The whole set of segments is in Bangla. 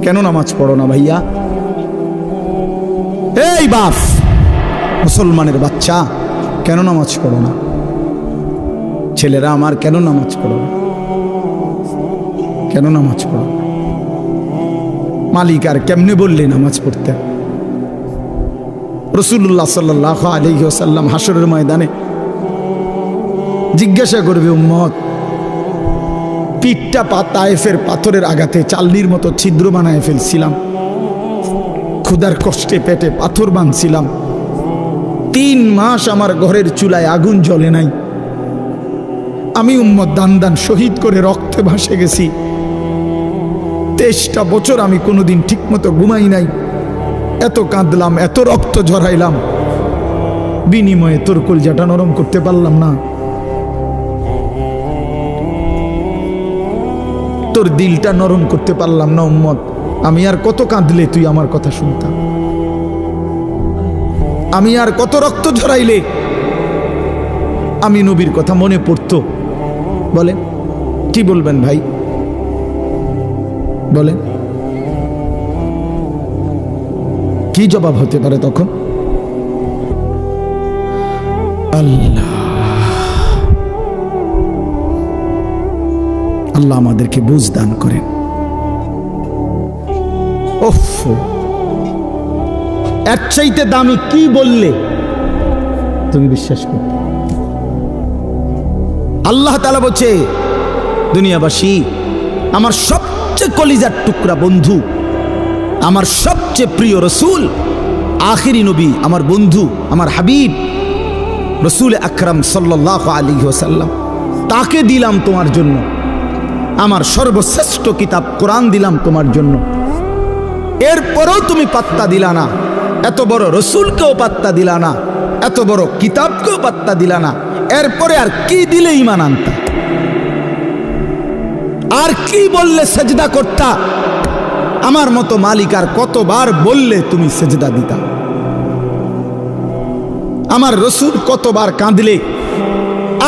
কেন নামাজ পড়ো না ভাইয়া? এই বাপ, মুসলমানের বাচ্চা, কেন নামাজ পড়ো না? ছেলেরা আমার, কেন নামাজ পড়ো না? কেন নামাজ পড়ো? মালিক আর কেমনে বললে নামাজ পড়তে? রাসূলুল্লাহ সাল্লাল্লাহু আলাইহি ওয়াসাল্লাম হাসরের ময়দানে জিজ্ঞাসা করবে, উম্মত, পিঠটা তায়েফের পাথরের আঘাতে চালনির মতো ছিদ্র বানায় ফেলছিলাম, ক্ষুধার কষ্টে পেটে পাথর বাঁধছিলাম, 3 মাস আমার ঘরের চুলায় আগুন জ্বলে নাই, আমি উম্মত দান দান শহীদ করে রক্তে ভাসে গেছি, 23টা বছর আমি কোনোদিন ঠিক মতো ঘুমাই নাই, এত কাঁদলাম, এত রক্ত ঝরাইলাম, বিনিময়ে তোর কলজাটা নরম করতে পারলাম না, তোর দিলটা নরম করতে পারলাম না উম্মত। আমি আর কত কাঁদলে তুই আমার কথা শুনতাম? আমি আর কত রক্ত ঝরাইলে আমি নবীর কথা মনে পড়তো? বলেন, কি বলবেন ভাই? বলেন, কি জবাব হতে পারে তখন? আল্লাহ আল্লাহ আমাদেরকে বুঝ দান করেন। ওফ, এর চাইতে দামি কি বললে তুমি বিশ্বাস করতে? আল্লাহ তাআলা বলছে, দুনিয়াবাসী, আমার সবচেয়ে কলিজার টুকরা বন্ধু, আমার সবচেয়ে প্রিয় রসুল, আখিরি নবী, আমার বন্ধু, আমার হাবিব রসুল আকরাম সাল্লাল্লাহু আলাইহি ওয়াসাল্লাম, তাকে দিলাম তোমার জন্য, আমার সর্বশ্রেষ্ঠ কিতাব কোরআন দিলাম তোমার জন্য, এরপরেও তুমি পাত্তা দিলা না, এত বড় রসুলকেও পাত্তা দিলা না, এত বড় কিতাবকেও পাত্তা দিলা না, এরপরে আর কি দিলে ঈমান আনতা? আর কি বললে সেজদা করতা? আমার মতো মালিক আর কতবার বললে তুমি সেজদা দিতা? আমার রসুল কতবার কাঁদলে,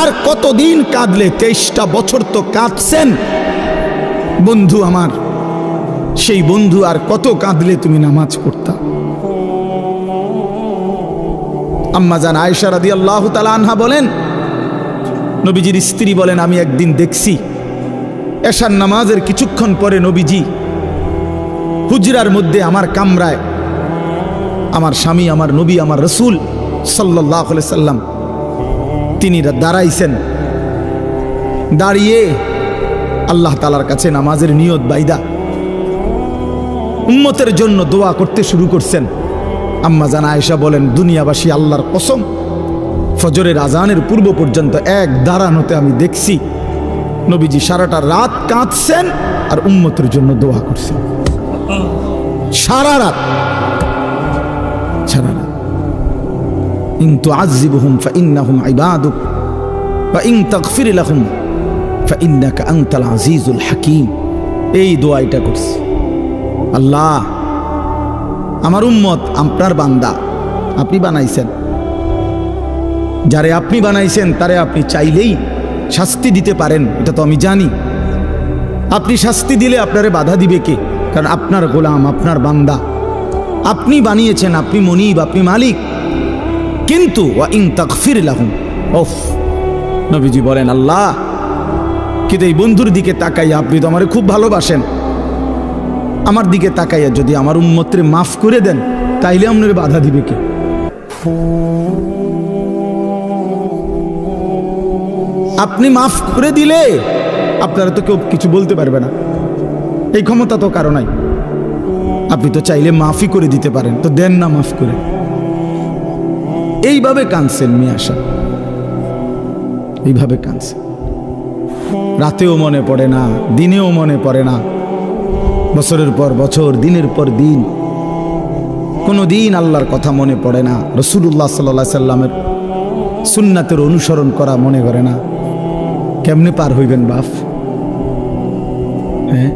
আর কতদিন কাঁদলে? 23টা বছর তো কাঁদছেন বন্ধু আমার, সেই বন্ধু আর কত কাঁদলে তুমি নামাজ পড়তা? আম্মা জান আয়েশা রাদিয়াল্লাহু তাআলা আনহা বলেন, নবীজির স্ত্রী বলেন, আমি একদিন দেখছি এশার নামাজের কিছুক্ষণ পরে নবীজি হুজরার মধ্যে আমার কামরায়, আমার স্বামী, আমার নবী, আমার রসুল সাল্লাল্লাহু আলাইহি সাল্লাম, তিনি দাঁড়াইছেন, দাঁড়িয়ে আল্লাহ তাআলার কাছে নামাজের নিয়ত বাইদা উম্মতের জন্য দোয়া করতে শুরু করছেন। আম্মা জান আয়েশা বলেন, দুনিয়াবাসী, আল্লাহর কসম, ফজরের আজানের পূর্ব পর্যন্ত এক দাঁড়ানোতে আমি দেখছি নবীজি সারাটা রাত কাঁদছেন আর উম্মতের জন্য দোয়া করছেন। সারা রাত, সারা রাত। ইন তুআযিবহুম ফাইন্নাহুম ইবাদুক ওয়া ইন তাগফির লাহুম ফাইন্নাকা আনতাল আজিজুল হাকীম। এই দোয়াটা করছে, আল্লাহ, আমার উম্মত আপনার বান্দা, আপনি বানাইছেন, যারে আপনি বানাইছেন তারে আপনি চাইলেই শাস্তি দিতে পারেন, এটা তো আমি জানি। আপনি শাস্তি দিলে আপনারে বাধা দিবে কে? কারণ আপনার গোলাম, আপনার বান্দা, আপনি বানিয়েছেন, আপনি মনিব, আপনি মালিক। কিন্তু ওয়া ইন তাগফির লাহুম, ওফ, নবীজি বলেন, আল্লাহ, কিন্তু এই বন্ধুর দিকে তাকাইয়া, আপনি তো আমারে খুব ভালোবাসেন, আমার দিকে তাকাইয়া যদি আমার উম্মতরে মাফ করে দেন, তাইলে আপনার বাধা দিবে কে? আপনি মাফ করে দিলে আপনারা তো কেউ কিছু বলতে পারবে না, এই ক্ষমতা তো কারো নাই। আপনি তো চাইলে মাফই করে দিতে পারেন, তো দেন না মাফ করে। এইভাবে কাঁদছেন মিয়া সাহেব, এইভাবে কাঁদছেন। রাতেও মনে পড়ে না, দিনেও মনে পড়ে না, বছরের পর বছর, দিনের পর দিন, কোনো দিন আল্লাহর কথা মনে পড়ে না, রাসূলুল্লাহ সাল্লাল্লাহু আলাইহি সাল্লামের সুন্নাতের অনুসরণ করা মনে করে না। কেমনে পার হইবেন বাপ? হ্যাঁ,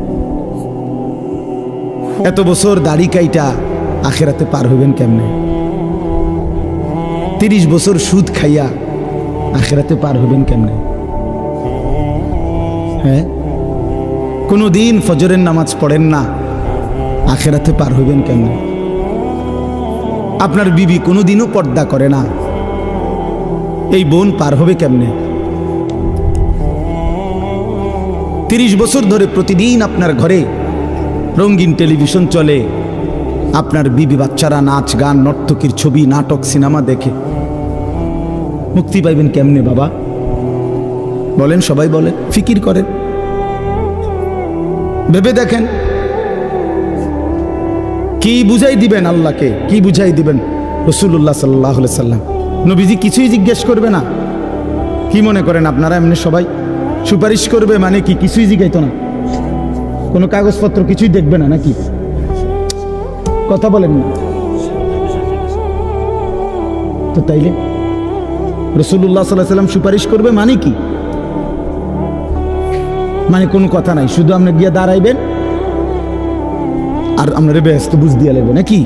এত বছর দাড়ি কাইটা আখিরাতে পার হইবেন কেমনে? 30 বছর সুদ খাইয়া আখিরাতে পার হইবেন কেমনে? হ্যাঁ, কোনো দিন ফজরের নামাজ পড়েন না, আখেরাতে পার হইবেন কেমনে? আপনার বিবি কোনোদিনও পর্দা করে না, এই বোন পার হবে কেমনে? 30 বছর ধরে প্রতিদিন আপনার ঘরে রঙিন টেলিভিশন চলে, আপনার বিবি বাচ্চারা নাচ গান নর্তকীর ছবি নাটক সিনেমা দেখে, মুক্তি পাইবেন কেমনে বাবা? বলেন, সবাই বলেন, ফিকির করেন, ভেবে দেখেন। কি বুঝাই দিবেন আল্লাহকে, কি বুঝাই দিবেন রাসূলুল্লাহ সাল্লাল্লাহু আলাইহি সাল্লাম? নবীজি কিছুই জিজ্ঞেস করবে না? কি মনে করেন আপনারা এমনি সবাই সুপারিশ করবে মানে কি? কিছুই জিজ্ঞাইতো না, কোনো কাগজপত্র কিছুই দেখবে না নাকি? কথা বলেন না তো। তাইলে রাসূলুল্লাহ সাল্লাল্লাহু আলাইহি সাল্লাম সুপারিশ করবে মানে কি? মানে কোনো কথা নাই, শুধু আপনি গিয়ে দাঁড়াইবেন আর আপনার ব্যস্ত বুঝ দিয়ে লাগবে নাকি?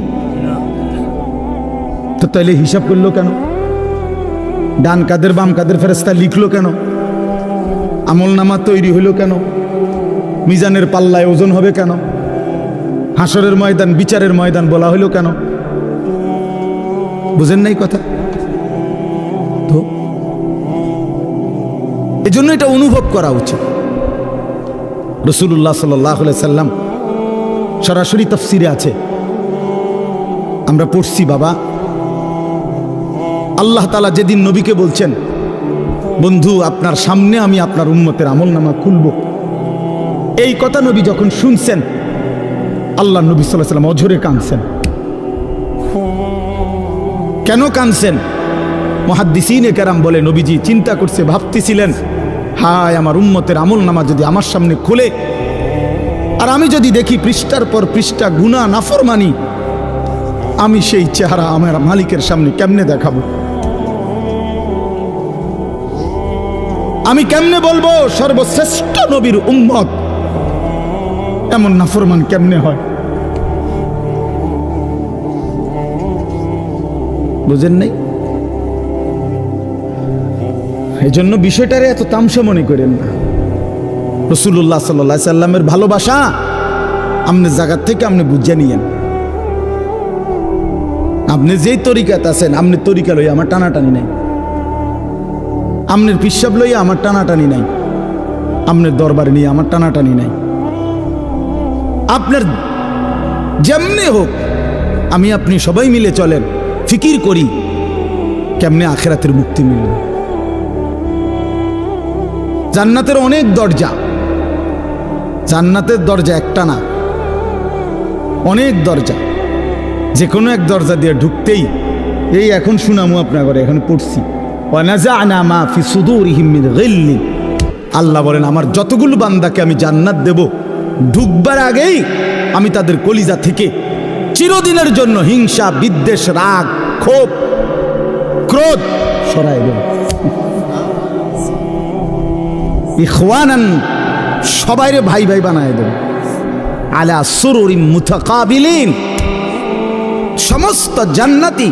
তো তাইলে হিসাব করলো কেন? ডান কাদের বাম কাদের ফেরেশতা লিখলো কেন? আমল নামা তৈরি হইলো কেন? মিজানের পাল্লায় ওজন হবে কেন? হাসরের ময়দান বিচারের ময়দান বলা হইলো কেন? বুঝেন নাই কথা? তো এজন্য এটা অনুভব করা উচিত। রাসূলুল্লাহ সাল্লাল্লাহু আলাইহি সাল্লাম সরাসরি তাফসিরে আছে, আমরা পড়ছি বাবা। আল্লাহ তাআলা যেদিন নবীকে বলছেন, বন্ধু আপনার সামনে আমি আপনার উম্মতের আমলনামা খুলব, এই কথা নবী যখন শুনছেন, আল্লাহ নবী সাল্লাল্লাহু আলাইহি সাল্লাম অঝরে কাঁদছেন। কেন কাঁদছেন? মুহাদ্দিসিনে কেরাম বলে, নবীজি চিন্তা করছে, ভাবতেছিলেন, হায় আমার উম্মতের আমলনামা যদি আমার সামনে খুলে আর আমি যদি দেখি পৃষ্ঠার পর পৃষ্ঠা গুনাহ নাফরমানি, আমি সেই চেহারা আমার মালিকের সামনে কেমনে দেখাবো? আমি কেমনে বলবো সর্বশ্রেষ্ঠ নবীর উম্মত এমন নাফরমান কেমনে হয়? বুঝেন নাই? এই জন্য বিষয়টারে এত তামসা মনে করেন না। রাসূলুল্লাহ সাল্লাল্লাহু আলাইহি সাল্লামের ভালোবাসা আপনার জায়গা থেকে আপনি বুঝে নিয়েন। আপনি যেই তরিকাতে আছেন, আপনি তরিকা লইয়া আমার টানাটানি নাই, আপনার পিসাব লইয়া আমার টানাটানি নাই, আপনার দরবারে নিয়ে আমার টানাটানি নাই। আপনার যেমনি হোক, আমি আপনি সবাই মিলে চলেন, ফিকির করি কেমনে আখিরাতের মুক্তি মিলবে। জান্নাতের অনেক দরজা, জান্নাতের দরজা একটা না, অনেক দরজা। যে কোনো এক দরজা দিয়ে ঢুকতেই, এই এখন শুনামু আপনার ঘরে, এখন পড়ছি, ওয়ানাযা'না মা ফি সুদুরিহিম মিন গিল্লি, আল্লাহ বলেন আমার যতগুলো বান্দাকে আমি জান্নাত দেব, ঢুকবার আগেই আমি তাদের কলিজা থেকে চিরদিনের জন্য হিংসা বিদ্বেষ রাগ ক্ষোভ ক্রোধ সরাই দেব। ইখওয়ানান, সবাইরে ভাই ভাই বানায় দেব। আলা সুরুরিম মুতাকাবিলিন, সমস্ত জান্নাতি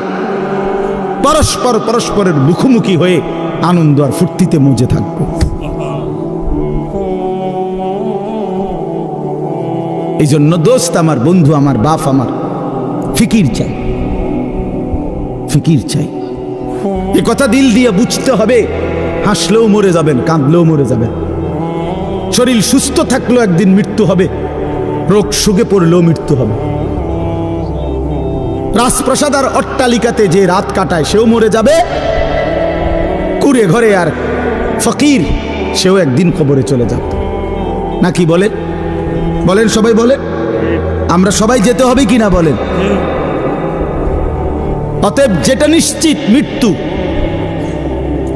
পরস্পর পরস্পরের মুখোমুখি হয়ে আনন্দ আর ফুর্তিতে মজে থাকবে। এই জন্য দোস্ত আমার, বন্ধু আমার, বাপ আমার, ফিকির চাই, ফিকির চাই। এ কথা দিল দিয়ে বুঝতে হবে। হাসলেও মরে যাবেন, কাঁদলেও মরে যাবেন, শরীর সুস্থ থাকলেও একদিন মৃত্যু হবে, রোগ সুখে পড়লেও মৃত্যু হবে। রাজপ্রাসাদ আর অট্টালিকাতে যে রাত কাটায় সেও মরে যাবে, কুড়ে ঘরে আর ফকির সেও একদিন কবরে চলে যাবে। নাকি বলেন? বলেন, সবাই বলেন, আমরা সবাই যেতে হবে কিনা বলেন? অতএব যেটা নিশ্চিত মৃত্যু,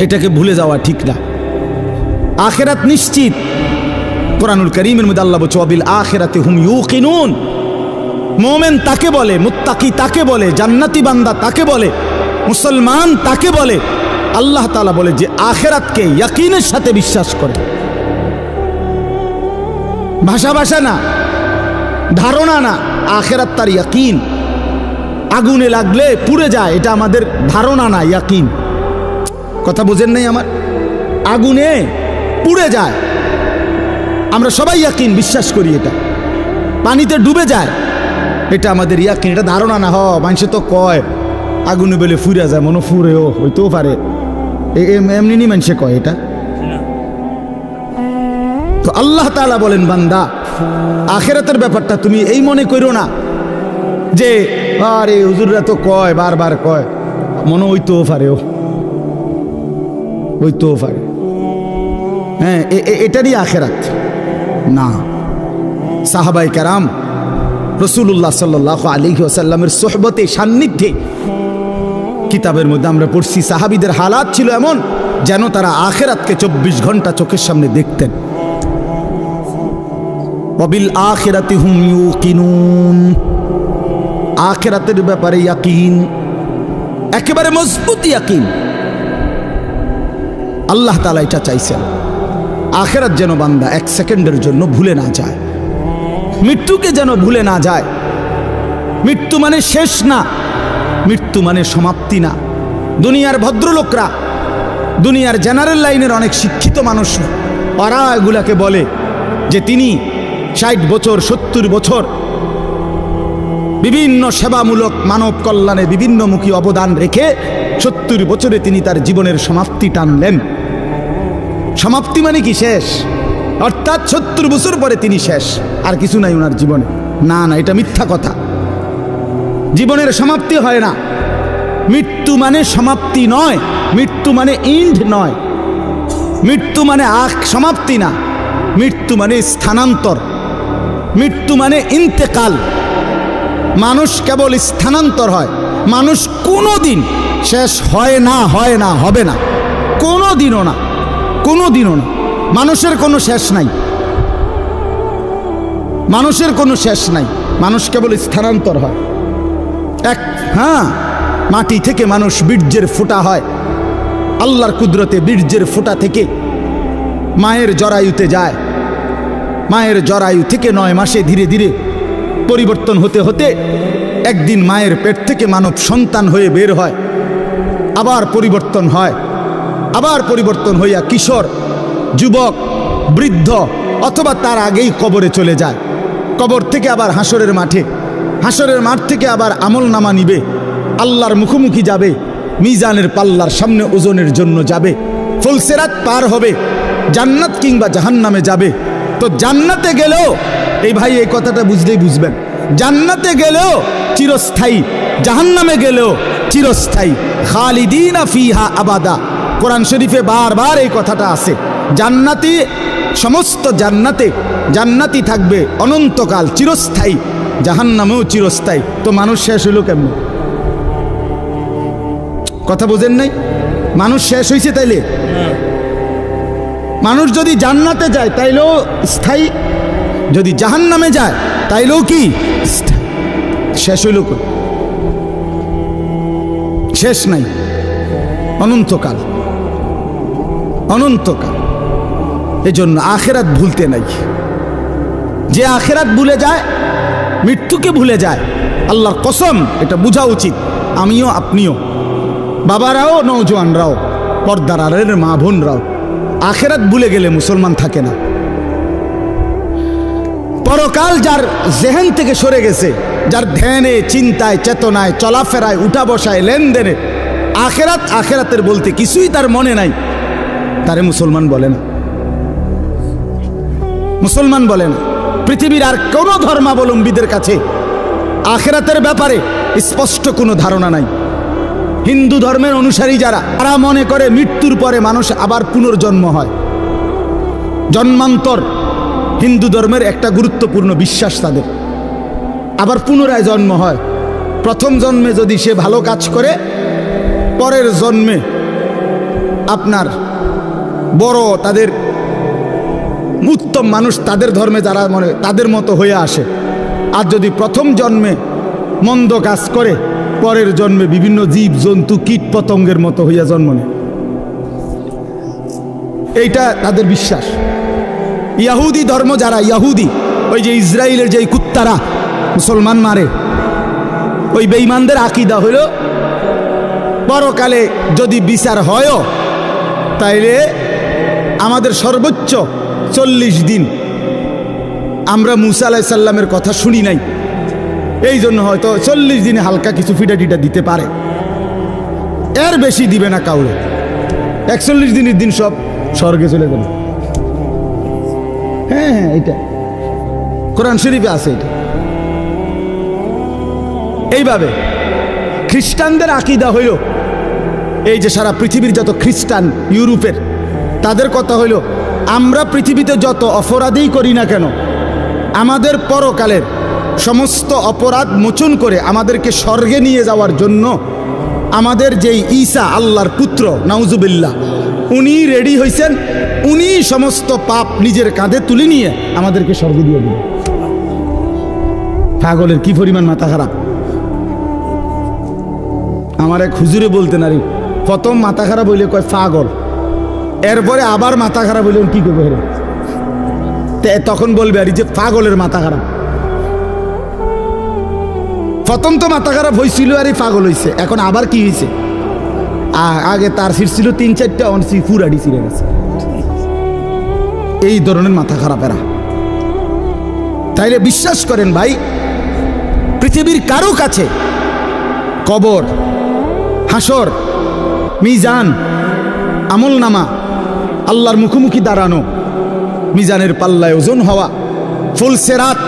এটাকে ভুলে যাওয়া ঠিক না। আখিরাত নিশ্চিত। কুরআনুল কারীমের মধ্যে আল্লাহ বলছে, ওয়াবিল আখিরাতি হুম ইউকিনুন, মুমিন তাকে বলে, মুত্তাকি তাকে বলে, জান্নাতি বান্দা তাকে বলে, মুসলমান তাকে বলে। আল্লাহ তাআলা বলে যে আখিরাতকে ইয়াকিনের সাথে বিশ্বাস করে। ভাষা ভাষা না, ধারণা না, আখিরাত তার ইয়াকিন। আগুনে লাগলে পুড়ে যায়, এটা আমাদের ধারণা না, ইয়াকিন। কথা বুঝেন নাই আমার? আগুনে পুড়ে যায়, আমরা সবাই ইয়াকিন, বিশ্বাস করি এটা। পানিতে ডুবে যায়, এটা আমাদের ইয়াকিন, এটা ধারণা না। মানুষে তো কয় আগুনে বেলে ফুরে যায়, মনে ফুরেও হইতেও পারে, এমনি নি মানুষে কয় এটা। তো আল্লাহ তাআলা বলেন, বান্দা আখিরাতের ব্যাপারটা তুমি এই মনে করো না যে আরে হুজুররা তো কয়, বারবার কয়, মনে হইতেও পারে, হইতেও পারে। হ্যাঁ, এটারই আখিরাত না। সাহাবায়ে কেরাম রাসূলুল্লাহ সাল্লাল্লাহু আলাইহি ওয়াসাল্লামের সোহবতে, সান্নিধ্যে, কিতাবের মধ্যে আমরা পড়ছি সাহাবীদের হালাত ছিল এমন যেন তারা আখিরাতকে 24 ঘন্টা চোখের সামনে দেখতেন। ওয়াবিল আখিরাতি হুম ইউকিনুন, আখিরাতের ব্যাপারে ইয়াকিন, একেবারে মজবুত ইয়াকিন। আল্লাহ তাআলা এটা চাইছেন, আখিরাত যেন বান্দা 1 সেকেন্ডের জন্য ভুলে না যায়, মৃত্যুকে যেন ভুলে না যায়। মৃত্যু মানে শেষ না, মৃত্যু মানে সমাপ্তি না। দুনিয়ার ভদ্রলোকরা, দুনিয়ার জেনারেল লাইনের অনেক শিক্ষিত মানুষ, ওরা এগুলাকে বলে যে তিনি 60 বছর 70 বছর বিভিন্ন সেবামূলক মানব কল্যাণে বিভিন্নমুখী অবদান রেখে 70 বছরে তিনি তার জীবনের সমাপ্তি টানলেন। সমাপ্তি মানে কি? শেষ, অর্থাৎ 70 বছর পরে তিনি শেষ, আর কিছু নাই ওনার জীবনে। না না, এটা মিথ্যা কথা। জীবনের সমাপ্তি হয় না। মৃত্যু মানে সমাপ্তি নয়, মৃত্যু মানে ইন্ড নয়, মৃত্যু মানে সমাপ্তি না, মৃত্যু মানে স্থানান্তর, মৃত্যু মানে ইন্তেকাল। মানুষ কেবল স্থানান্তর হয়, মানুষ কোনোদিন শেষ হয় না, হয় না, হবে না, কোনোদিনও না, কোনোদিনও না। মানুষের কোনো শেষ নাই, মানুষের কোনো শেষ নাই, মানুষ কেবল স্থানান্তর হয়। হ্যাঁ, মাটি থেকে মানুষ বীর্যের ফোঁটা হয়, আল্লাহর কুদরতে বীর্যের ফোঁটা থেকে মায়ের জরায়ুতে যায়, মায়ের জরায়ু থেকে 9 মাসে ধীরে ধীরে পরিবর্তন হতে হতে একদিন মায়ের পেট থেকে মানব সন্তান হয়ে বের হয়, আবার পরিবর্তন হয়, আবার পরিবর্তন হইয়া কিশোর, যুবক, বৃদ্ধ, অথবা তার আগেই কবরে চলে যায়। কবর থেকে আবার হাসরের মাঠে, হাসরের মাঠ থেকে আবার আমল নামা নিবে, আল্লাহর মুখোমুখি যাবে, মিজানের পাল্লার সামনে ওজনের জন্য যাবে, ফুলসিরাত পার হবে, জান্নাত কিংবা জাহান্নামে যাবে। তো জান্নাতে গেলেও, এই ভাই এই কথাটা বুঝলেই বুঝবেন, জান্নাতে গেলেও চিরস্থায়ী, জাহান্নামে গেলেও চিরস্থায়ী। খালিদিনা ফিহা আবাদা, কোরআন শরীফে বারবার এই কথাটা আছে। জান্নাতি, সমস্ত জান্নাতে জান্নাতি থাকবে অনন্তকাল, চিরস্থায়ী, জাহান্নামেও চিরস্থায়ী। তো মানুষ শেষ হইল কেমন? কথা বোঝেন নাই? মানুষ শেষ হয়েছে তাইলে? মানুষ যদি জান্নাতে যায় তাইলেও স্থায়ী, যদি জাহান্নামে যায় তাইলেও কি শেষ হইল? শেষ নাই, অনন্তকাল, অনন্তকাল। এজন্য আখিরাত ভুলতে নাই। যে আখিরাত ভুলে যায়, মৃত্যুকে ভুলে যায়, আল্লাহর কসম, এটা বোঝা উচিত। আমিও, আপনিও, বাবারাও, নওজোয়ানরাও, পর্দার আড়ালের মা বোনরাও, আখিরাত ভুলে গেলে মুসলমান থাকে না। পরকাল যার জেহেন থেকে সরে গেছে, যার ধ্যানে, চিন্তায়, চেতনায়, চলাফেরায়, উঠা বসায়, লেনদেনে আখিরাত, আখিরাতের বলতে কিছুই তার মনে নাই, তারে মুসলমান বলে না, মুসলমান বলে না। পৃথিবীর আর কোন ধর্মাবলম্বীদের কাছে আখিরাতের ব্যাপারে স্পষ্ট কোনো ধারণা নাই। হিন্দু ধর্মের অনুসারী যারা, তারা মনে করে মৃত্যুর পরে মানুষ আবার পুনর্জন্ম হয়, জন্মান্তর হিন্দু ধর্মের একটা গুরুত্বপূর্ণ বিশ্বাস তাদের। আবার পুনরায় জন্ম হয়। প্রথম জন্মে যদি সে ভালো কাজ করে, পরের জন্মে আপনার বড়, তাদের উত্তম মানুষ, তাদের ধর্মে যারা মনে তাদের মতো হয়ে আসে। আর যদি প্রথম জন্মে মন্দ কাজ করে, পরের জন্মে বিভিন্ন জীব জন্তু, কীট পতঙ্গের মতো হইয়া জন্ম নেয়। এইটা তাদের বিশ্বাস। ইয়াহুদি ধর্ম যারা, ইয়াহুদি, ওই যে ইসরায়েলের যে কুত্তারা মুসলমান মারে, ওই বেঈমানদের আকীদা হইল পরকালে যদি বিচার হয়ও, তাইলে আমাদের সর্বোচ্চ 40 দিন আমরা মুসা আলাইহিস সালামের কথা শুনি নাই, এই জন্য হয়তো 40 দিনে হালকা কিছু ফিটা টিটা দিতে পারে, এর বেশি দিবে না কাউরে। 41 দিনের দিন সব স্বর্গে চলে যাবে। হ্যাঁ, এটা কোরআন শরীফে আছে। এটা এইভাবে খ্রিস্টানদের আকীদা হইল, এই যে সারা পৃথিবীর যত খ্রিস্টান ইউরোপের, তাদের কথা হইল আমরা পৃথিবীতে যত অপরাধই করি না কেন, আমাদের পরকালের সমস্ত অপরাধ মোচন করে আমাদেরকে স্বর্গে নিয়ে যাওয়ার জন্য আমাদের যেই ঈসা আল্লাহর পুত্র নাউজুবিল্লাহ, উনি রেডি হয়েছেন, উনি সমস্ত পাপ নিজের কাঁধে তুলে নিয়ে আমাদেরকে স্বর্গে দিয়ে দিবেন। পাগলের কি পরিমাণ মাথা খারাপ! আমার এক হুজুরে বলতেন, আরে প্রথম মাথা খারাপ হইলে কয় পাগল, এরপরে আবার মাথা খারাপ হইলে কি করবে, তখন বলবে আর যে পাগলের মাথা খারাপ। প্রথম তো মাথা খারাপ হয়েছিল আর এই পাগল হয়েছে, এখন আবার কি হয়েছে? আগে তার সিট ছিল 3-4টা, অনসি পুরাডি ছিঁড়ে গেছে। এই ধরনের মাথা খারাপ এরা। তাইলে বিশ্বাস করেন ভাই, পৃথিবীর কারো কাছে কবর, হাসর, মিজান, আমল নামা, আল্লাহর মুখোমুখি দাঁড়ানো, মিজানের পাল্লায় ওজন হওয়া, ফুল সেরাত,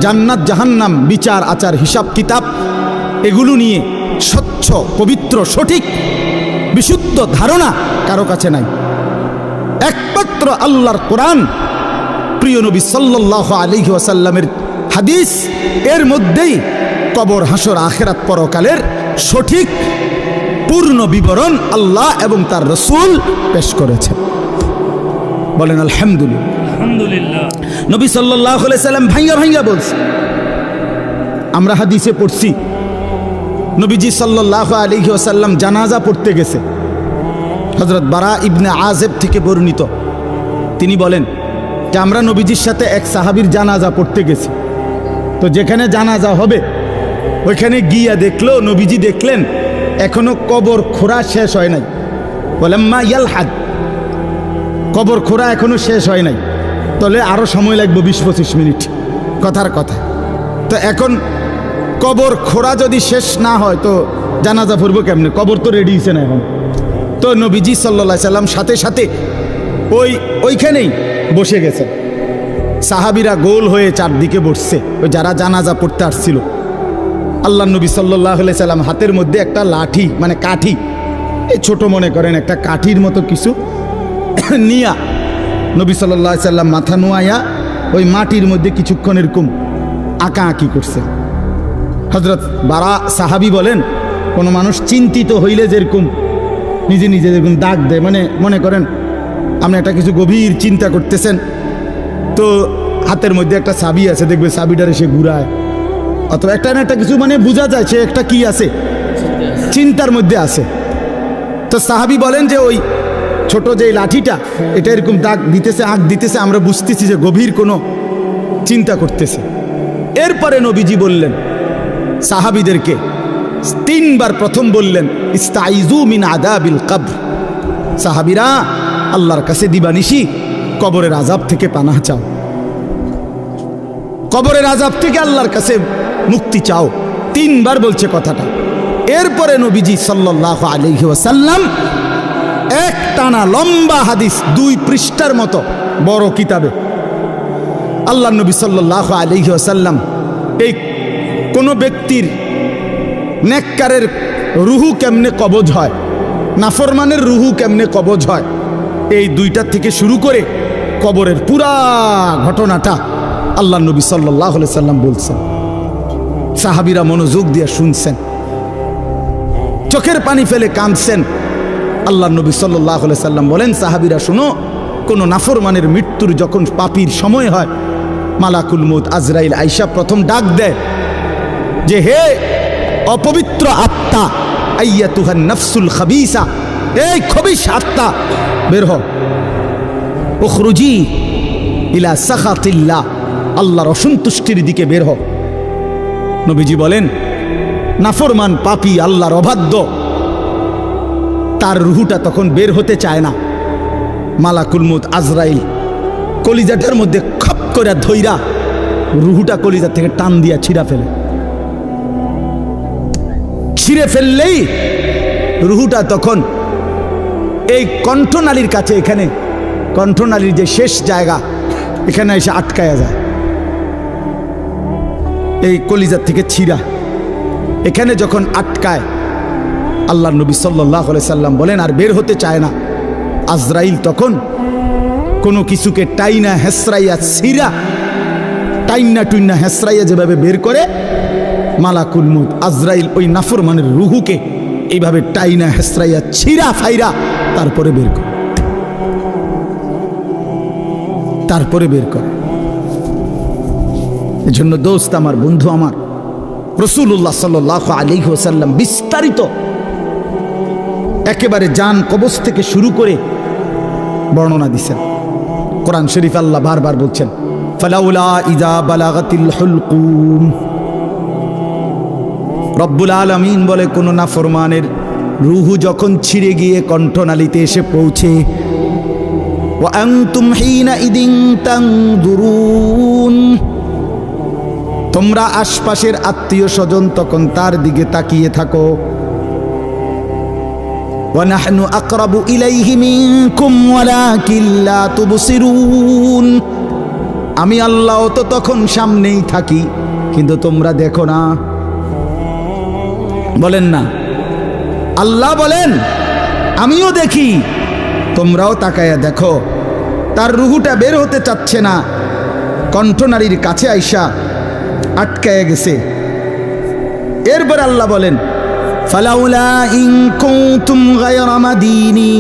জান্নাত জাহান্নাম, বিচার আচার হিসাব কিতাব, এগুলো নিয়ে স্বচ্ছ পবিত্র সঠিক বিশুদ্ধ ধারণা কারো কাছে নাই। একমাত্র আল্লাহর কোরআন, প্রিয় নবী সাল্লাল্লাহু আলাইহি ওয়াসাল্লামের হাদিস, এর মধ্যেই কবর, হাসর, আখিরাত, পরকালের সঠিক পূর্ণ বিবরণ আল্লাহ এবং তার রাসূল পেশ করেছেন। বলেন আলহামদুলিল্লাহ। আলহামদুলিল্লাহ। নবী সাল্লাল্লাহু আলাইহি সাল্লাম ভাইয়া ভাইয়া বলছে, আমরা হাদিসে পড়ছি, নবীজি সাল্লাল্লাহু আলাইহি ওয়াসাল্লাম জানাজা পড়তে গেছে। হযরত বারা ইবনে আযিব থেকে বর্ণিত, তিনি বলেন যে আমরা নবীজির সাথে এক সাহাবীর জানাজা পড়তে গেছি। তো যেখানে জানাজা হবে ওইখানে গিয়া দেখলো, নবীজি দেখলেন এখনো কবর খোঁড়া শেষ হয় নাই। ওয়ালাম্মা ইয়ালহাদ, কবর খোঁড়া এখনো শেষ হয় নাই, তাহলে আরো সময় লাগবে 20-25 মিনিট, কথার কথা। তো এখন কবর খোঁড়া যদি শেষ না হয় তো জানাজা পড়বো কেমনে? কবর তো রেডি হয়েছে না এখন। তো নবীজি সাল্লাল্লাহু আলাইহি সাল্লাম সাথে সাথে ওইখানেই বসে গেছে। সাহাবীরা গোল হয়ে চারদিকে বসছে, ওই যারা জানাজা পড়তে আসছিল। আল্লাহ নবী সাল্লাল্লাহু আলাইহি সাল্লাম হাতের মধ্যে একটা লাঠি, মানে কাঠি, এই ছোট মনে করেন একটা কাঠির মতো কিছু নিয়া নবী সাল্লাল্লাহু আলাইহি সাল্লাম মাথা নোয়াইয়া ওই মাটির মধ্যে কিছুক্ষণ এরকম আঁকা আঁকি করছে। হযরত বারা সাহাবী বলেন, কোনো মানুষ চিন্তিত হইলে যেরকম নিজে নিজে যেরকম দাগ দেয়, মানে মনে করেন আপনি একটা কিছু গভীর চিন্তা করতেছেন, তো হাতের মধ্যে একটা চাবি আছে, দেখবে চাবিটারে সে ঘুরায়, অথবা একটা না একটা কিছু, মানে বোঝা যায় সে একটা কি আছে, চিন্তার মধ্যে আছে। তো সাহাবী বলেন যে ওই ছোট যে লাঠিটা, এটা এরকম দাগ দিতেছে, আঁক দিতেছে, আমরা বুঝতেছি যে গভীর কোনো চিন্তা করতেছে। এরপরে নবীজি বললেন সাহাবীদেরকে 3 বার, প্রথম বললেন ইস্তাইযু মিন আযাবিল কবর, সাহাবীরা আল্লাহর কাছে দিবানিশি কবরের আযাব থেকে পানাহ চাও, কবরের আযাব থেকে আল্লাহর কাছে মুক্তি চাও। 3 বার বলছে কথাটা। এরপরে নবীজি সাল্লাল্লাহু আলাইহি ওয়াসাল্লাম এক টানা লম্বা হাদিস, 2 পৃষ্ঠার মতো বড় কিতাবে আল্লাহ নবী সাল্লাল্লাহু আলাইহি ওয়াসাল্লাম এই কোনো ব্যক্তির নেককারের রুহু কেমনে কবজ হয়, নাফরমানের রুহু কেমনে কবজ হয়, এই 2টা থেকে শুরু করে কবরের পুরা ঘটনাটা আল্লাহ নবী সাল্লাল্লাহু আলাইহি সাল্লাম বলছেন। সাহাবীরা মনোযোগ দিয়ে শুনছেন, চোখের পানি ফেলে কাঁদছেন। আল্লাহ নবী সাল্লাল্লাহু আলাইহি সাল্লাম বলেন, সাহাবীরা শুনো, কোন নাফরমানের মৃত্যুর যখন পাপীর সময় হয়, মালাকুল মউত আজরাইল আইসা প্রথম ডাক দেয় যে হে অপবিত্র আত্মা, আইয়াতুহান নাফসুল খাবিসা, এই খবিশ আত্মা বের হও, উখরুজি ইলা সাখাতিল্লাহ, আল্লাহর অসন্তুষ্টির দিকে বের হও। নবীজি বলেন নাফরমান পাপী আল্লাহর অবাধ্য, তার রুহুটা তখন বের হতে চায় না। মালাকুল মউত আজরাইল কলিজাটার মধ্যে খপ করে ধইরা রুহুটা কলিজা থেকে টান দিয়া ছিঁড়া ফেলে, ছিঁড়ে ফেললেই রুহুটা তখন এই কণ্ঠনালীর কাছে, এখানে কণ্ঠনালীর যে শেষ জায়গা, এখানে এসে আটকায়া যায়। এই কলিজার থেকে ছিঁড়া এখানে যখন আটকায়, আল্লাহ নবী সাল্লাল্লাহু আলাইহি সাল্লাম বলেন আর বের হতে চায় না। আজরাইল তখন কোনো কিছুকে টাইনা হেসরাইয়া ছিঁড়া, টাইনা টুইনা হেসরাইয়া যেভাবে বের করে, মালাকুল মউত আজরাইল ওই নাফরমানের রুহুকে এইভাবে টাইনা হেসরাইয়া ছিঁড়া ফাইরা তারপরে বের করে, তারপরে বের করে। এজন্য দোস্ত আমার, বন্ধু আমার, রাসূলুল্লাহ সাল্লাল্লাহু আলাইহি ওয়াসাল্লাম বিস্তারিত একেবারে জান কবজ থেকে শুরু করে বর্ণনা দিচ্ছেন। কোরআন শরীফ আল্লাহ বারবার বলছেন, ফালাউলা ইযা বালাগাতিল হুলকুম। রব্বুল আলামিন বলে, কোন নাফরমানের রুহু যখন ছিঁড়ে গিয়ে কণ্ঠনালীতে এসে পৌঁছে, ওয়া আনতুম হিনা ইদিন তানদুরুন, তোমরা আশপাশের আত্মীয় স্বজন তখন তার দিকে তাকিয়ে থাকো। ওয়া নাহনু আকরাবু ইলাইহি মিনকুম ওয়ালাকিন লা তুবসিরুন, আমি আল্লাহ তো তখন সামনেই থাকি, কিন্তু তোমরা দেখো না। বলেন না, আল্লাহ বলেন আমিও দেখি, তোমরাও তাকায়া দেখো। তার রুহুটা বের হতে চাচ্ছে না, কণ্ঠনালীর কাছে আইসা আটকায় গেছে। এরপর আল্লাহ বলেন, ফালাউলা ইন কুনতুম গায়রা মাদিনিন,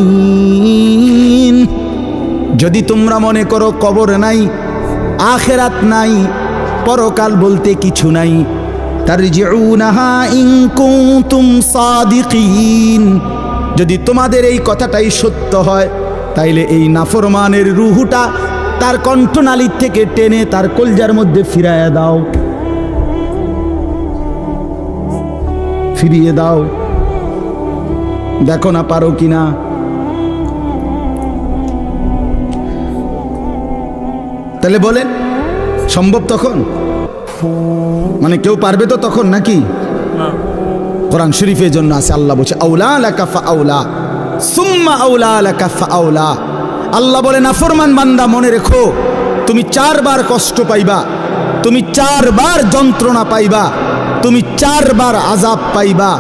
যদি তোমরা মনে করো কবর নাই, আখিরাত নাই, পরকাল বলতে কিছু নাই, তারজিউনাহা ইন কুনতুম সাদিকিন, যদি তোমাদের এই কথাটাই সত্য হয়, তাইলে এই নাফরমানের রুহুটা তার কণ্ঠনালীর থেকে টেনে তার কলজার মধ্যে ফিরাইয়া দাও, ফিরিয়ে দাও। দেখো না পারো কিনা। তাহলে বলেন সম্ভব তখন? মানে কেউ পারবে তো তখন নাকি? কোরআন শরীফের জন্য আছে, আল্লাহ বলছে আউলা লাকা ফাআউলা সুম্মা আউলা লাকা ফাআউলা। আল্লাহ বলে, নাফরমান বান্দা মনে রেখো, তুমি 4 বার কষ্ট পাইবা, তুমি 4 বার যন্ত্রণা পাইবা, তুমি 4 বার আযাব পাইবা।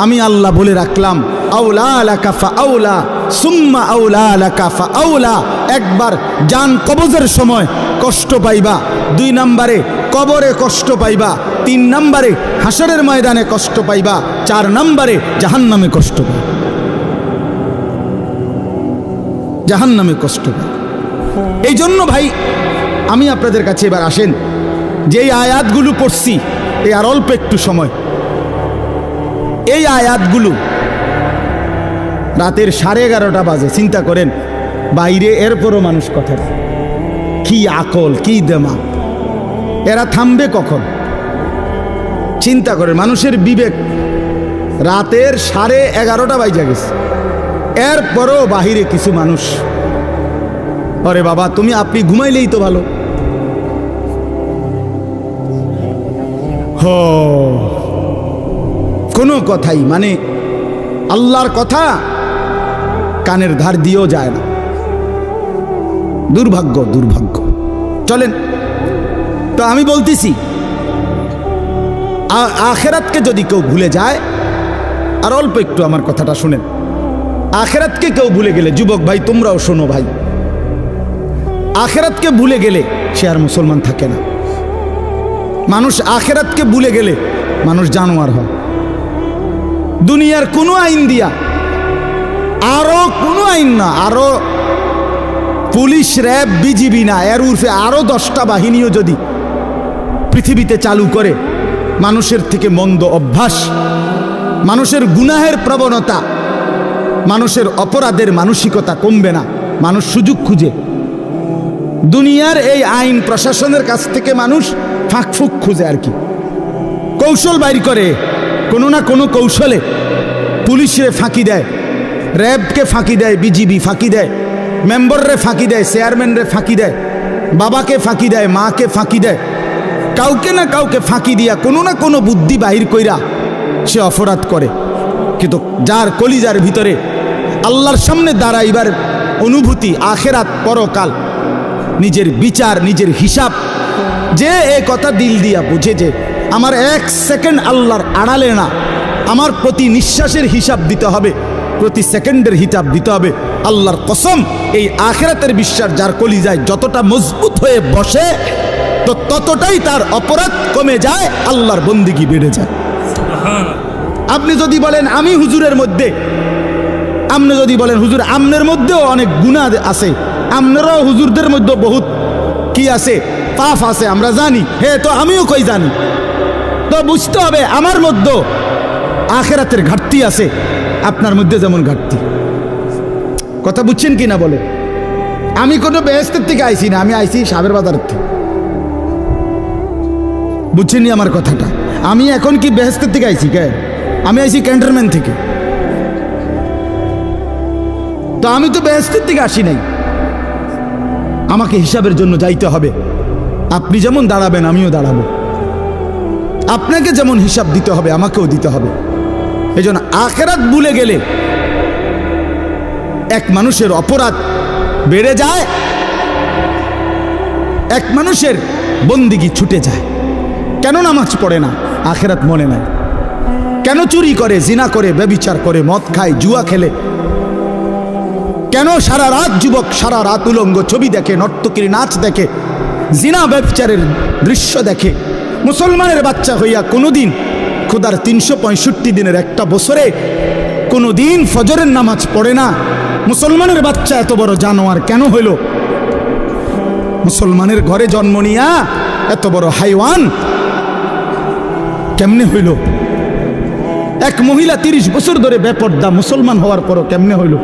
আমি আল্লাহ বলে রাখলাম, আউলা লাকা ফাআউলা সুম্মা আউলা লাকা ফাআউলা। একবার জান কবজের সময় কষ্ট পাইবা, 2 নম্বরে কবরে কষ্ট পাইবা, 3 নম্বরে হাসরের ময়দানে কষ্ট পাইবা, 4 নম্বরে জাহান্নামে কষ্ট পাইবা, জাহান্নামে কষ্ট পাইবা। এই জন্য ভাই আমি আপনাদের কাছে এবার আসেন, যেই আয়াতগুলো পড়ছি, এই আর অল্প একটু সময়, এই আয়াতগুলো রাতের 11:30 বাজে, চিন্তা করেন বাইরে, এরপরও মানুষ কথা, কি আকল, কি দেমা, এরা থামবে কখন? চিন্তা করেন, মানুষের বিবেক। রাতের 11:30 বাজে গেছে, এরপরও বাহিরে কিছু মানুষ, আরে বাবা তুমি আপনি ঘুমাইলেই তো ভালো। কোনো কথাই, মানে আল্লাহর কথা কানের ধার দিয়েও যায় না। দুর্ভাগ্য, দুর্ভাগ্য। চলেন তো আমি বলতেছি, আখিরাতকে যদি কেউ ভুলে যায়, আর অল্প একটু আমার কথাটা শুনেন, আখিরাতকে কেউ ভুলে গেলে, যুবক ভাই তোমরাও শোনো ভাই, আখিরাতকে ভুলে গেলে সে আর মুসলমান থাকে না। মানুষ আখিরাতকে ভুলে গেলে মানুষ জানোয়ার হয়। দুনিয়ার কোনো আইন দিয়া, আরো কোনো আইন না, আরো পুলিশ, র্যাব, বিজিবি না, এর উর্ফে আরো 10টা বাহিনীও যদি পৃথিবীতে চালু করে, মানুষের থেকে মন্দ অভ্যাস, মানুষের গুনাহের প্রবণতা, মানুষের অপরাধের মানসিকতা কমবে না। মানুষ সুযোগ খুঁজে, দুনিয়ার এই আইন প্রশাসনের কাছ থেকে মানুষ ফাঁকফুক খুঁজে, আর কি কৌশল বাইর করে, কোনো না কোনো কৌশলে পুলিশে ফাঁকি দেয়, র্যাবকে ফাঁকি দেয়, বিজিবি ফাঁকি দেয়, মেম্বাররে ফাঁকি দেয়, চেয়ারম্যানরে ফাঁকি দেয়, বাবাকে ফাঁকি দেয়, মাকে ফাঁকি দেয়, কাউকে না কাউকে ফাঁকি দিয়া কোনো না কোনো বুদ্ধি বাহির কইরা সে অপরাধ করে। কিন্তু যার কলিজার ভিতরে আল্লাহর সামনে দাঁড়াইবার অনুভূতি, আখেরাত, পরকাল, নিজের বিচার, নিজের হিসাব, যে এই কথা দিল দিয়া বুঝে যে আমার এক সেকেন্ড আল্লাহর আড়ালে না, আমার প্রতি নিঃশ্বাসের হিসাব দিতে হবে, প্রতি সেকেন্ডের হিসাব দিতে হবে, আল্লাহর কসম এই আখেরাতের বিশ্বাস যার কলিজায় যতটা মজবুত হয়ে বসে তো ততটাই তার অপরাধ কমে যায়, আল্লাহর বন্দিগি বেড়ে যায়। আপনি যদি বলেন আমি হুজুরের মধ্যে, আপনি যদি বলেন হুজুর আমনের মধ্যেও অনেক গুনাহ আছে, আপনারাও হুজুরদের মধ্যে বহুত কি আছে, পাপ আছে, আমরা জানি, হ্যাঁ তো আমিও কই জানি, তো বুঝতে হবে আমার মধ্যে আখেরাতের ঘাটতি আছে, আপনার মধ্যে যেমন ঘাটতি। কথা বুঝছেন কি না বলে? আমি কোনো বেহেশতের থেকে আইছি না, আমি আইছি সাবের বাজারের থেকে। বুঝছেন আমার কথাটা? আমি এখন কি বেহেশতের থেকে আইছি? কে? আমি আইছি ক্যান্টনমেন্ট থেকে। তো আমি তো বেহেশতের থেকে আসি নাই, আমাকে হিসাবের জন্য যাইতে হবে। আপনি যেমন দাঁড়াবেন আমিও দাঁড়াবো, আপনাকে যেমন হিসাব দিতে হবে আমাকেও দিতে হবে। এই জন্য আখেরাত ভুলে গেলে এক মানুষের অপরাধ বেড়ে যায়, এক মানুষের বন্দিগি ছুটে যায়। কেন নামাজ পড়ে না? আখেরাত মনে নাই। কেন চুরি করে, জিনা করে, ব্যভিচার করে, মদ খায়, জুয়া খেলে? কেন সারা রাত যুবক সারা রাত উলঙ্গ ছবি দেখে, নর্তকীর নাচ দেখে, জিনা ব্যভিচারের দৃশ্য দেখে? মুসলমানের বাচ্চা হইয়া কোনোদিন খোদার 365 দিনের একটা বছরে কোনোদিন ফজরের নামাজ পড়ে না। মুসলমানের বাচ্চা এত বড় জানোয়ার কেন হইল? মুসলমানের ঘরে জন্ম নিয়া এত বড় হাইওয়ান কেমনে হইল? এক মহিলা 30 বছর ধরে বেপর্দা মুসলমান হওয়ার পরও কেমনে হইল?